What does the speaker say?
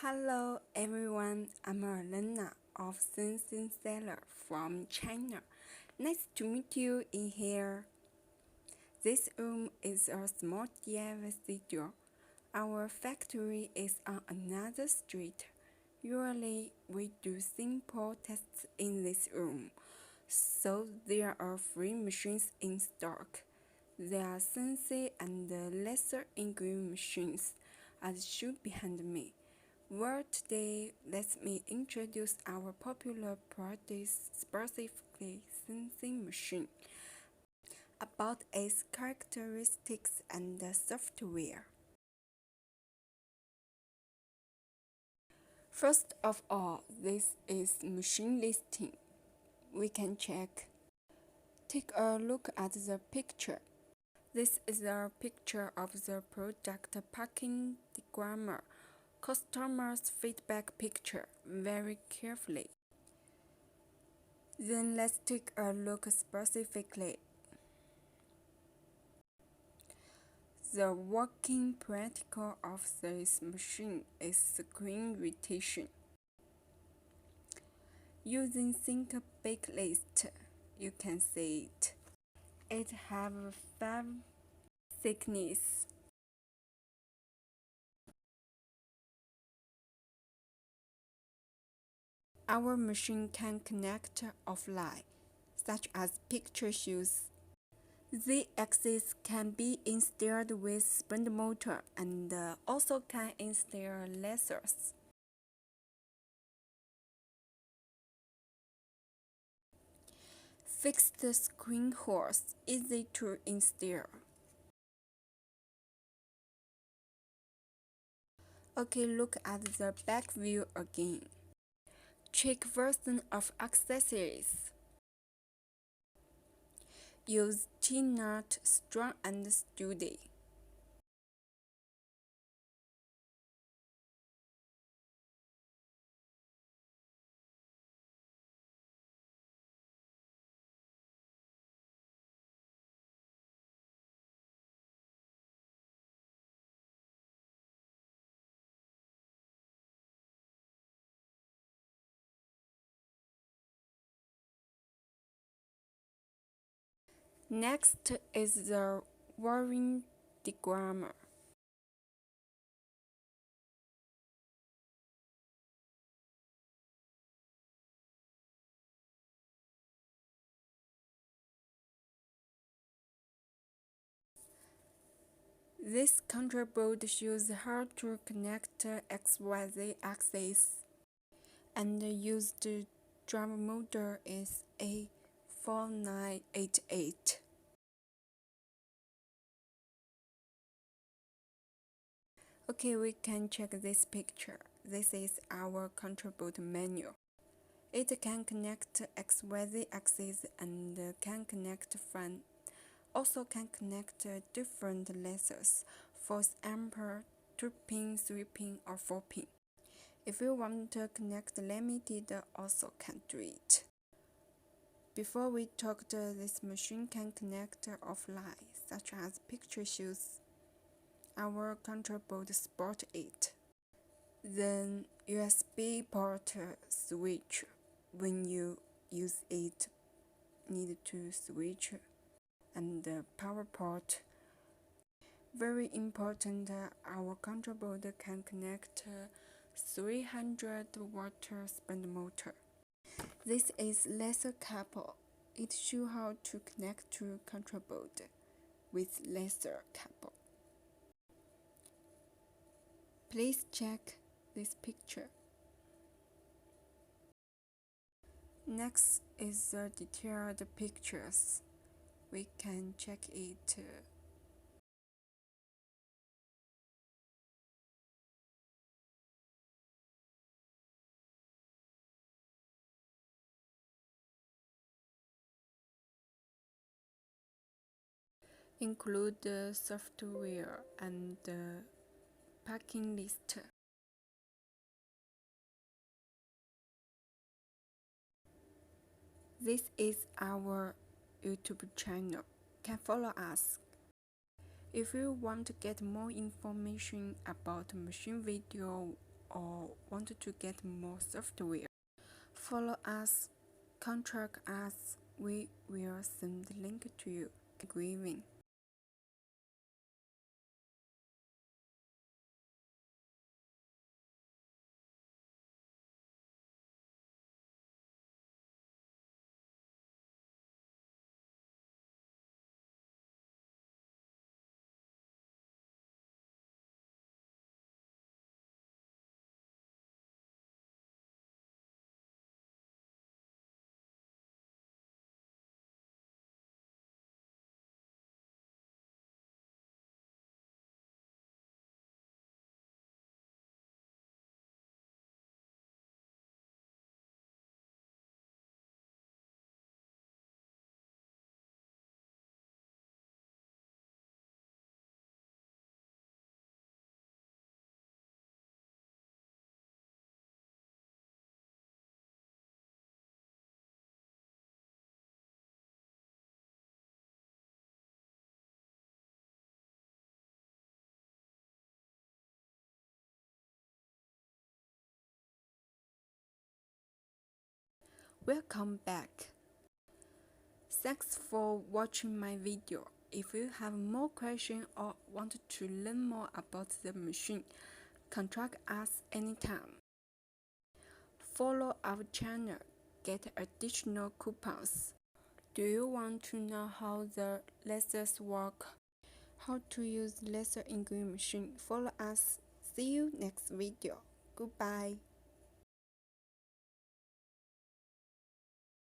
Hello everyone, I'm Elena of CNC&LASER from China. Nice to meet you in here. This room is a small DIY studio. Our factory is on another street. Usually we do simple tests in this room, so there are free machines in stock. There are CNC and laser engraving machines, as shown behind me. Well, today, let me introduce our popular product, specifically CNC machine, about its characteristics and software. First of all, this is machine listing. We can check. Take a look at the picture. This is a picture of the product packing diagram. Customers' feedback picture very carefully. Then let's take a look specifically. The working practical of this machine is screen rotation. Using think big list, you can see it. It have 5 thickness. Our machine can connect offline, such as picture shows. The axis can be installed with spring motor and also can install lasers. Fixed screen holes, easy to install. Okay, look at the back view again. Check version of accessories. Use T-nut, strong and sturdy. Next is the wiring diagram. This control board shows how to connect XYZ axis, and used drive model is A4988. Okay, we can check this picture. This is our control board menu. It can connect XYZ axis and can connect fan. Also can connect different lasers, force amper, 2-pin, 3-pin, or 4-pin. If you want to connect limited, also can do it. Before we talked, this machine can connect offline, such as picture shows. Our control board support it. Then USB port switch. When you use it, need to switch. And power port. Very important, our control board can connect 300 watt spring motor. This is laser cable. It shows how to connect to control board with laser cable. Please check this picture. Next is the detailed pictures. We can check it. Include the software and the packing list. This is our YouTube channel. Can follow us. If you want to get more information about machine video or want to get more software, follow us, contact us, we will send the link to you. Engraving. Welcome back. Thanks for watching my video. If you have more questions or want to learn more about the machine, contact us anytime. Follow our channel, get additional coupons. Do you want to know how the lasers work? How to use laser engraving machine? Follow us. See you next video. Goodbye.